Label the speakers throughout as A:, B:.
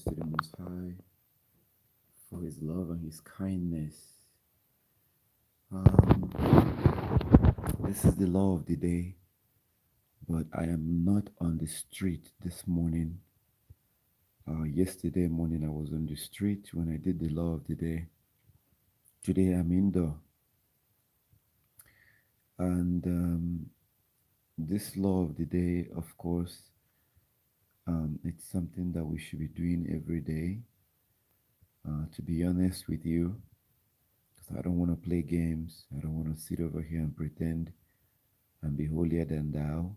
A: to the Most High for His love and His kindness. This is the law of the day, but I am not on the street this morning. Yesterday morning I was on the street when I did the law of the day. Today I'm indoor, and this law of the day, of course, it's something that we should be doing every day. To be honest with you, because I don't want to play games. I don't want to sit over here and pretend and be holier than thou.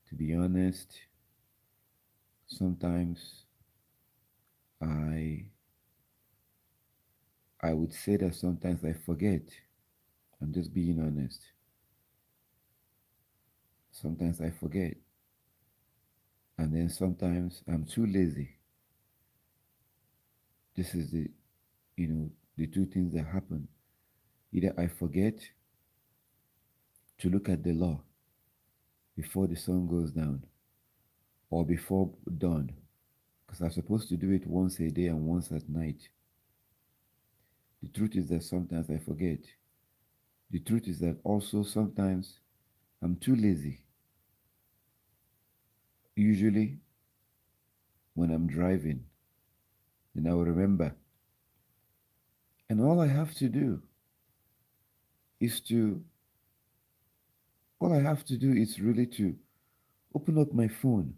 A: To be honest, sometimes I I would say that sometimes I forget. I'm just being honest. Sometimes I forget. And then sometimes I'm too lazy. This is the two things that happen. Either I forget to look at the law before the sun goes down or before dawn, because I'm supposed to do it once a day and once at night. The truth is that sometimes I forget. The truth is that also sometimes I'm too lazy. Usually, when I'm driving, then I will remember. And all I have to do is to, all I have to do is really to open up my phone,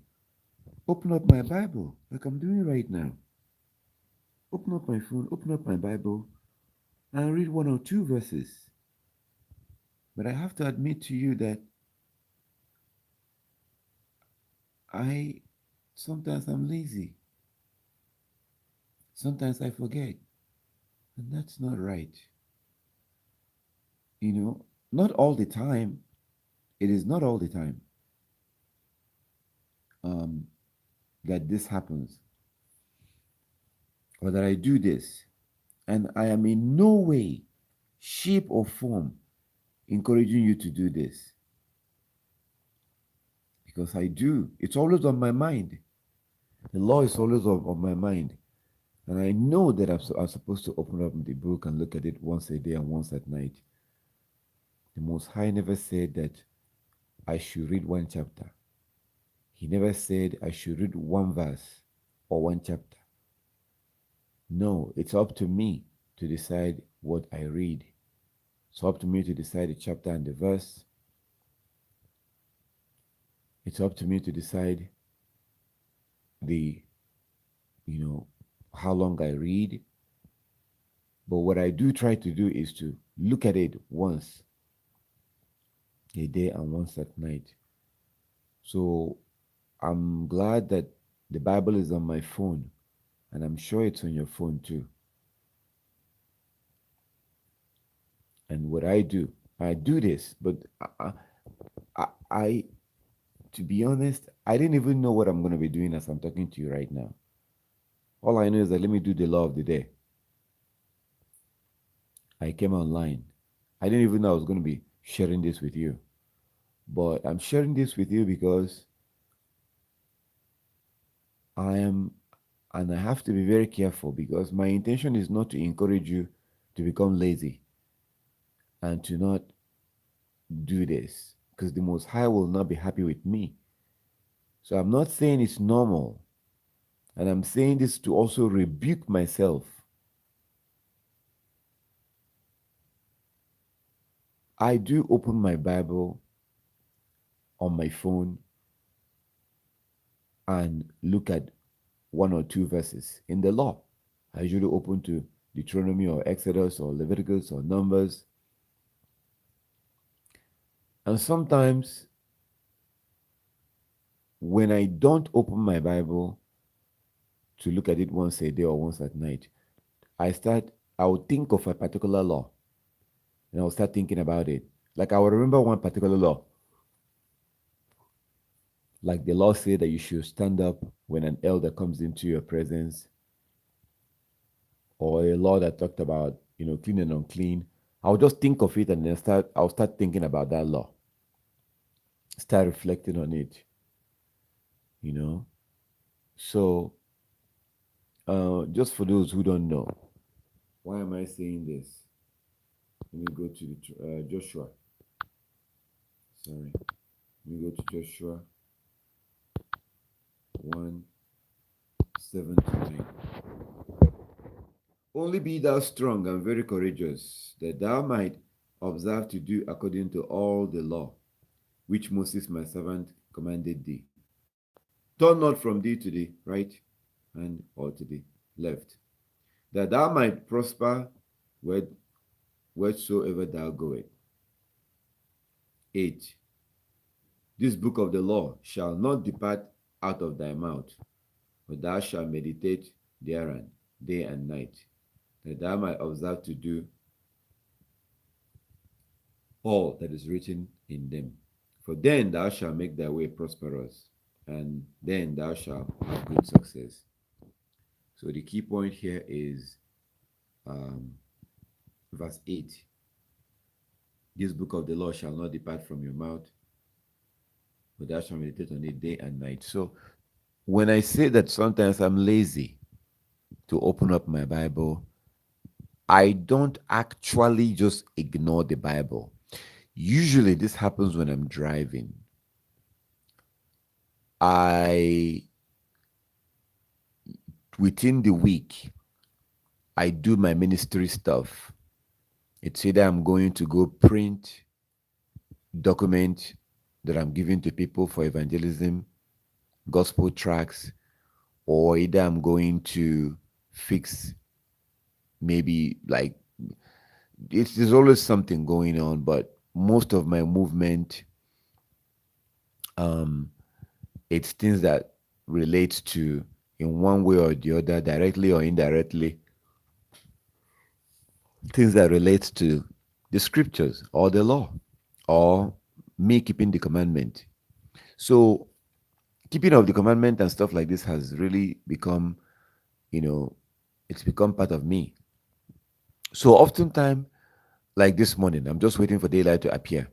A: open up my Bible, like I'm doing right now. Open up my phone, open up my Bible, and read one or two verses. But I have to admit to you that I sometimes I'm lazy. Sometimes I forget. And that's not right. Not all the time. It is not all the time um, that this happens or that I do this. And I am in no way, shape, or form encouraging you to do this because I do. It's always on my mind. The law is always on my mind. And I know that I'm supposed to open up the book and look at it once a day and once at night. The Most High never said that I should read one chapter. He never said I should read one verse or one chapter. No, it's up to me to decide what I read. It's up to me to decide the chapter and the verse. It's up to me to decide the, you know, how long I read. But what I do try to do is to look at it once a day and once at night. So I'm glad that the Bible is on my phone, and I'm sure it's on your phone too. And what I do this, but I to be honest, I didn't even know what I'm going to be doing as I'm talking to you right now. All I know is that let me do the law of the day. I came online. I didn't even know I was going to be sharing this with you. But I'm sharing this with you because I am, and I have to be very careful because my intention is not to encourage you to become lazy and to not do this because the Most High will not be happy with me. So I'm not saying it's normal. And I'm saying this to also rebuke myself. I do open my Bible on my phone and look at one or two verses in the law. I usually open to Deuteronomy or Exodus or Leviticus or Numbers. And sometimes when I don't open my Bible to look at it once a day or once at night, I will think of a particular law and I'll start thinking about it. Like I will remember one particular law. Like the law said that you should stand up when an elder comes into your presence, or a law that talked about, clean and unclean. I'll just think of it and then I'll start thinking about that law. Start reflecting on it, you know. So Just for those who don't know, why am I saying this? Let me go to the Joshua. Sorry. Let me go to Joshua 1 7 to 9. Only be thou strong and very courageous, that thou might observe to do according to all the law which Moses my servant commanded thee. Turn not from thee to the right hand or to the left, that thou might prosper wheresoever thou goest. 8. This book of the law shall not depart out of thy mouth, but thou shalt meditate therein day and night, that thou might observe to do all that is written in them. For then thou shalt make thy way prosperous, and then thou shalt have good success. So the key point here is um, verse 8. This book of the law shall not depart from your mouth, but thou shalt meditate on it day and night. So when I say that sometimes I'm lazy to open up my Bible, I don't actually just ignore the Bible. Usually this happens when I'm driving. Within the week, I do my ministry stuff. It's either I'm going to go print document that I'm giving to people for evangelism, gospel tracts, or either I'm going to fix maybe like there's always something going on, but most of my movement, um, it's things that relate to in one way or the other, directly or indirectly, things that relate to the scriptures or the law or me keeping the commandment. So keeping of the commandment and stuff like this has really become, it's become part of me. So oftentimes, like this morning, I'm just waiting for daylight to appear.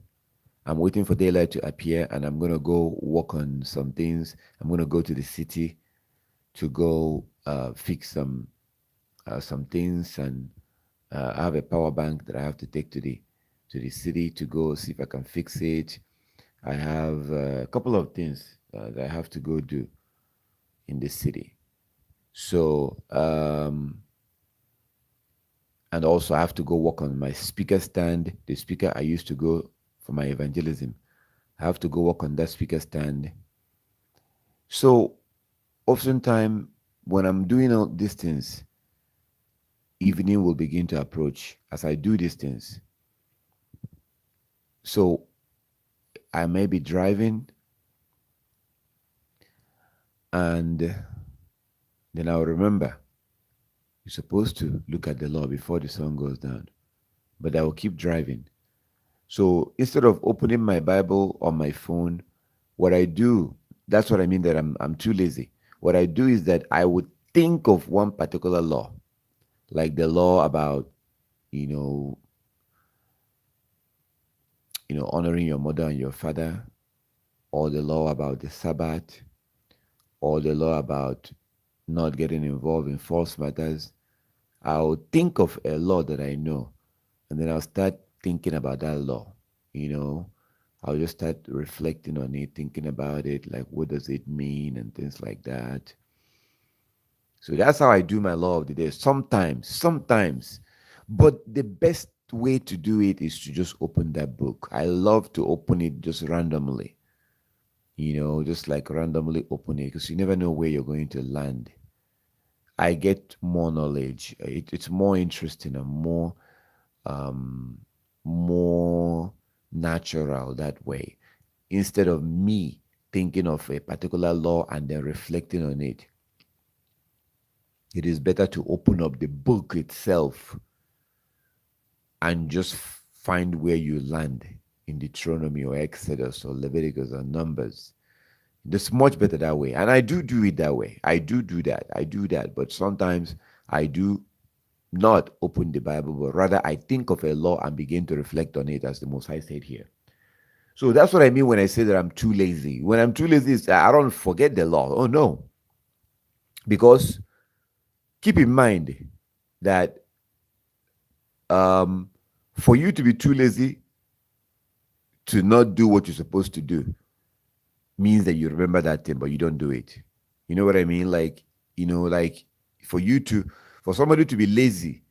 A: I'm waiting for daylight to appear, and I'm gonna go work on some things. I'm gonna go to the city to go fix some things, and I have a power bank that I have to take to the city to go see if I can fix it. I have a couple of things that I have to go do in the city. So and also I have to go work on my speaker stand, the speaker I used to go for my evangelism. I have to go work on that speaker stand. So oftentimes when I'm doing all these things, evening will begin to approach as I do these things. So I may be driving and then I'll remember you're supposed to look at the law before the sun goes down. But I will keep driving. So instead of opening my Bible on my phone, what I do, that's what I mean that I'm too lazy. What I do is that I would think of one particular law, like the law about, you know, honoring your mother and your father, or the law about the Sabbath, or the law about not getting involved in false matters. I'll think of a law that I know, and then I'll start thinking about that law. You know, I'll just start reflecting on it, thinking about it, like what does it mean, and things like that. So that's how I do my law of the day. Sometimes, but the best way to do it is to just open that book. I love to open it just randomly, just like randomly open it because you never know where you're going to land. I get more knowledge. It's more interesting and um, more natural that way. Instead of me thinking of a particular law and then reflecting on it, it is better to open up the book itself and just find where you land in Deuteronomy or Exodus or Leviticus or Numbers. It's much better that way. And I do it that way. I do that. I do that. But sometimes I do not open the Bible, but rather I think of a law and begin to reflect on it as the Most High said here. So that's what I mean when I say that I'm too lazy. When I'm too lazy, I don't forget the law. Oh, no. Because keep in mind that um, for you to be too lazy to not do what you're supposed to do means that you remember that thing, but you don't do it. You know what I mean? Like, like for you to, for somebody to be lazy,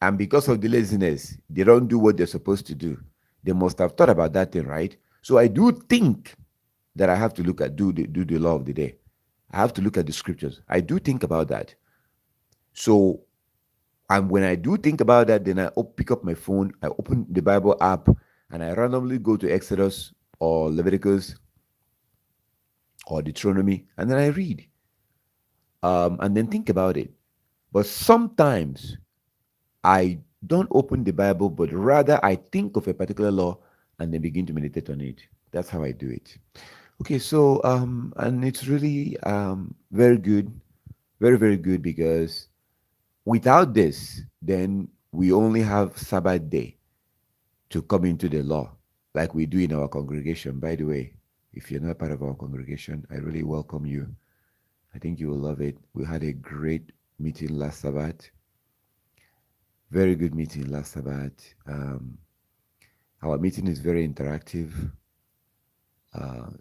A: and because of the laziness, they don't do what they're supposed to do. They must have thought about that thing, right? So I do think that I have to look at do the law of the day. I have to look at the scriptures. I do think about that. So, and when I do think about that, then I pick up my phone, I open the Bible app, and I randomly go to Exodus or Leviticus or Deuteronomy, and then I read, and then think about it. But sometimes I don't open the Bible, but rather I think of a particular law and then begin to meditate on it. That's how I do it. Okay, so and it's really very good, very very good, because without this, then we only have Sabbath day to come into the law, like we do in our congregation. By the way, if you're not part of our congregation, I really welcome you. I think you will love it. We had a great meeting last Sabbath. Very good meeting last Sabbath. Our meeting is very interactive.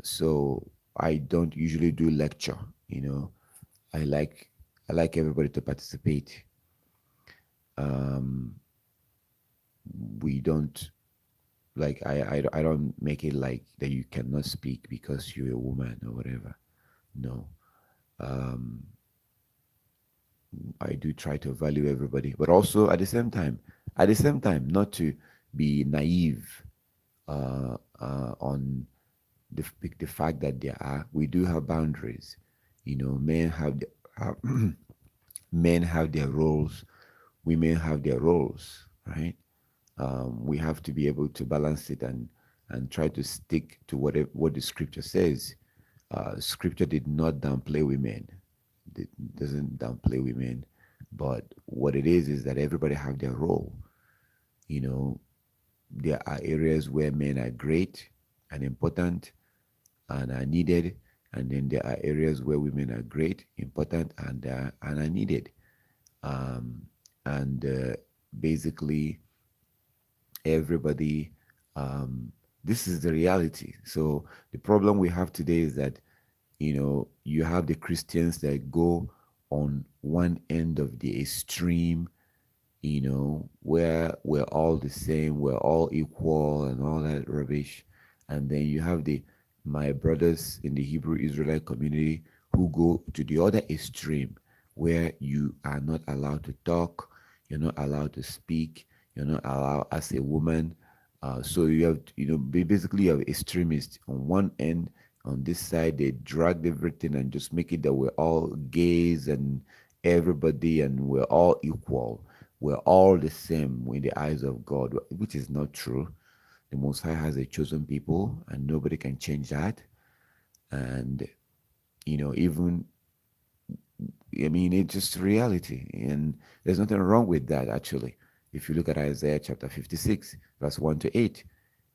A: So I don't usually do lecture. You know, I like I like everybody to participate. Um, we don't like I don't make it like that you cannot speak because you're a woman or whatever. No. Um, I do try to value everybody, but also at the same time, not to be naive on the fact that we do have boundaries. Men have men have their roles, women have their roles, right? We have to be able to balance it and try to stick to what the scripture says. Scripture did not downplay women. It doesn't downplay women, but what it is that everybody have their role. You know, there are areas where men are great and important and are needed, and then there are areas where women are great, important, and are needed. Um, and basically, everybody. This is the reality. So the problem we have today is that you have the Christians that go on one end of the extreme, where we're all the same, we're all equal, and all that rubbish. And then you have the my brothers in the Hebrew Israelite community who go to the other extreme, where you are not allowed to talk, you're not allowed to speak, you're not allowed as a woman. So you have, basically you have extremists on one end. On this side, they drag everything and just make it that we're all gays and everybody, and we're all equal, we're all the same in the eyes of God, which is not true. The Most High has a chosen people, and nobody can change that. And even I mean, it's just reality, and there's nothing wrong with that actually. If you look at Isaiah chapter 56, verse 1 to 8,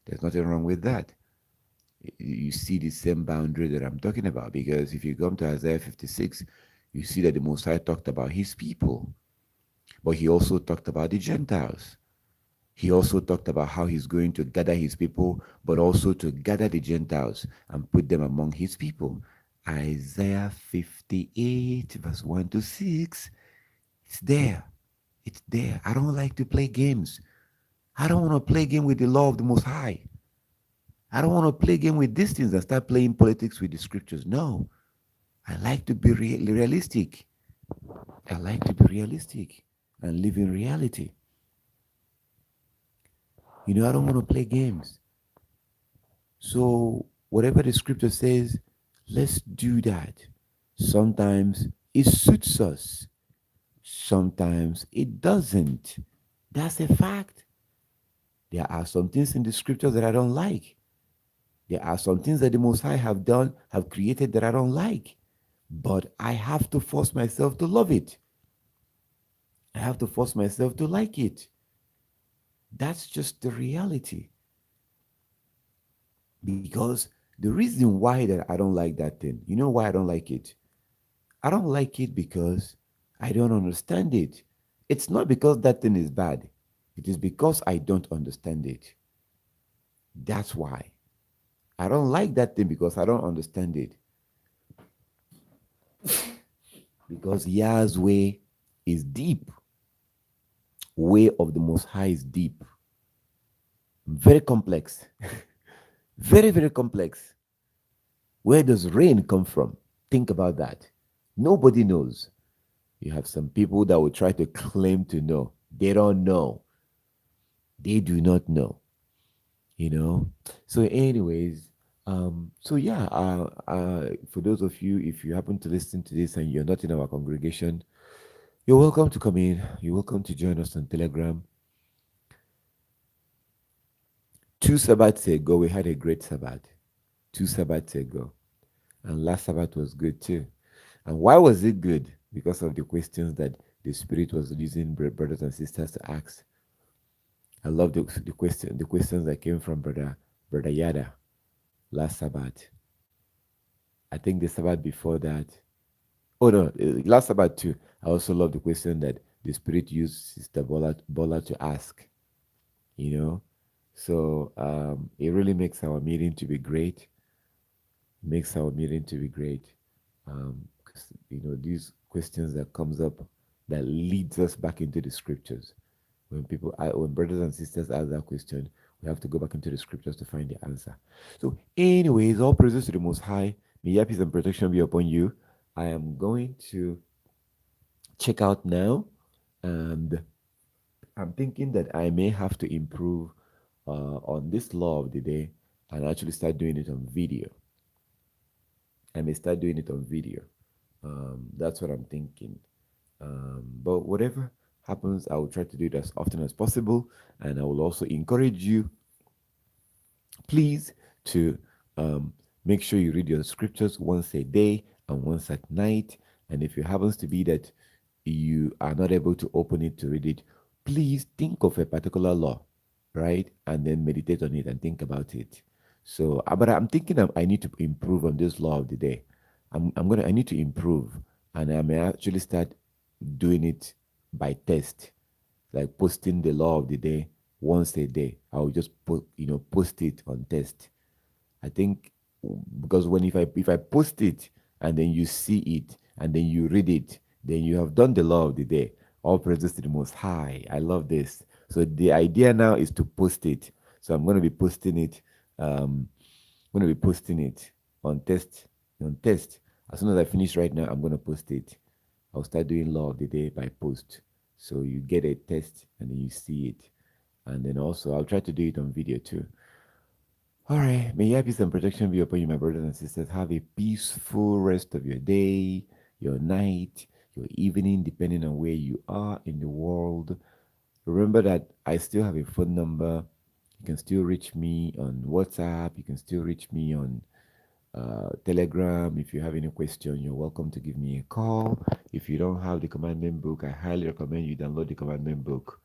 A: there's nothing wrong with that. You see the same boundary that I'm talking about, because if you come to Isaiah 56, you see that the Most High talked about His people, but He also talked about the Gentiles. He also talked about how he's going to gather his people, but also to gather the Gentiles and put them among his people. Isaiah 58, verse 1 to 6. It's there. It's there. I don't like to play games. I don't want to play game with the law of the Most High. I don't want to play game with these things and start playing politics with the scriptures. No. I like to be realistic. I like to be realistic and live in reality. I don't want to play games. So, whatever the scripture says, let's do that. Sometimes it suits us, sometimes it doesn't. That's a fact. There are some things in the scriptures that I don't like. There are some things that the Most High have done, have created that I don't like. But I have to force myself to love it. I have to force myself to like it. That's just the reality. Because the reason why that I don't like that thing, you know why I don't like it? I don't like it because I don't understand it. It's not because that thing is bad, it is because I don't understand it. That's why. I don't like that thing because I don't understand it. Because Yah's way is deep. Way of the Most High is deep. Very complex. Very, very complex. Where does rain come from? Think about that. Nobody knows. You have some people that will try to claim to know. They don't know. They do not know. You know. So, anyways, so yeah. For those of you, if you happen to listen to this and you're not in our congregation, you're welcome to come in. You're welcome to join us on Telegram. 2 Sabbats ago, we had a great Sabbath. 2 Sabbats ago, and last Sabbath was good too. And why was it good? Because of the questions that the Spirit was using brothers and sisters to ask. I love the questions that came from brother Yada last Sabbath. I think the Sabbath before that. Oh no, last Sabbath too. I also love the question that the Spirit used Sister Bola to ask. You know, so it really makes our meeting to be great. Makes our meeting to be great. 'Cause, these questions that comes up that leads us back into the scriptures. When brothers and sisters ask that question, we have to go back into the scriptures to find the answer. So, anyways, all praises to the Most High. May Your peace and protection be upon you. I am going to check out now, and I'm thinking that I may have to improve on this law of the day and actually start doing it on video. I may start doing it on video. That's what I'm thinking. But whatever happens, I will try to do it as often as possible. And I will also encourage you, please, to make sure you read your scriptures once a day and once at night. And if it happens to be that you are not able to open it to read it, please think of a particular law, right? And then meditate on it and think about it. So, but I'm thinking I need to improve on this law of the day. I need to improve, and I may actually start doing it by test, like posting the law of the day once a day. I'll just post it on test. I think because if I post it and then you see it and then you read it, then you have done the law of the day. All praises to the Most High. I love this. So the idea now is to post it. So I'm going to be posting it. I'm going to be posting it on test. On test. As soon as I finish right now, I'm going to post it. I'll start doing law of the day by post. So you get a test and then you see it. And then also I'll try to do it on video too. All right. May your peace and protection be upon you, my brothers and sisters. Have a peaceful rest of your day, your night, your evening, depending on where you are in the world. Remember that I still have a phone number. You can still reach me on WhatsApp. You can still reach me on Telegram. If you have any question, you're welcome to give me a call. If you don't have the commandment book, I highly recommend you download the commandment book.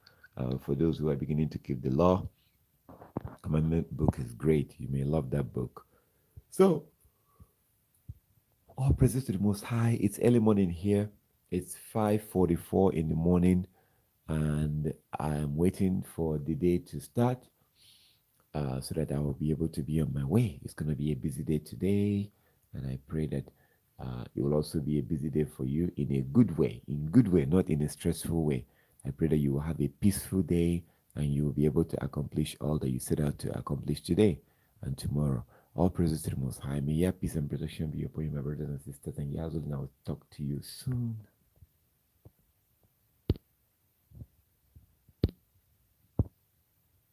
A: For those who are beginning to keep the law, commandment book is great. You may love that book. So, all praises to the Most High. It's early morning here. It's 5:44 in the morning, and I'm waiting for the day to start so that I will be able to be on my way. It's going to be a busy day today, and I pray that it will also be a busy day for you in a good way, not in a stressful way. I pray that you will have a peaceful day and you will be able to accomplish all that you set out to accomplish today and tomorrow. All praises to the Most High. May your peace and protection be upon you, my brothers and sisters, and Yazoo, and I will talk to you soon.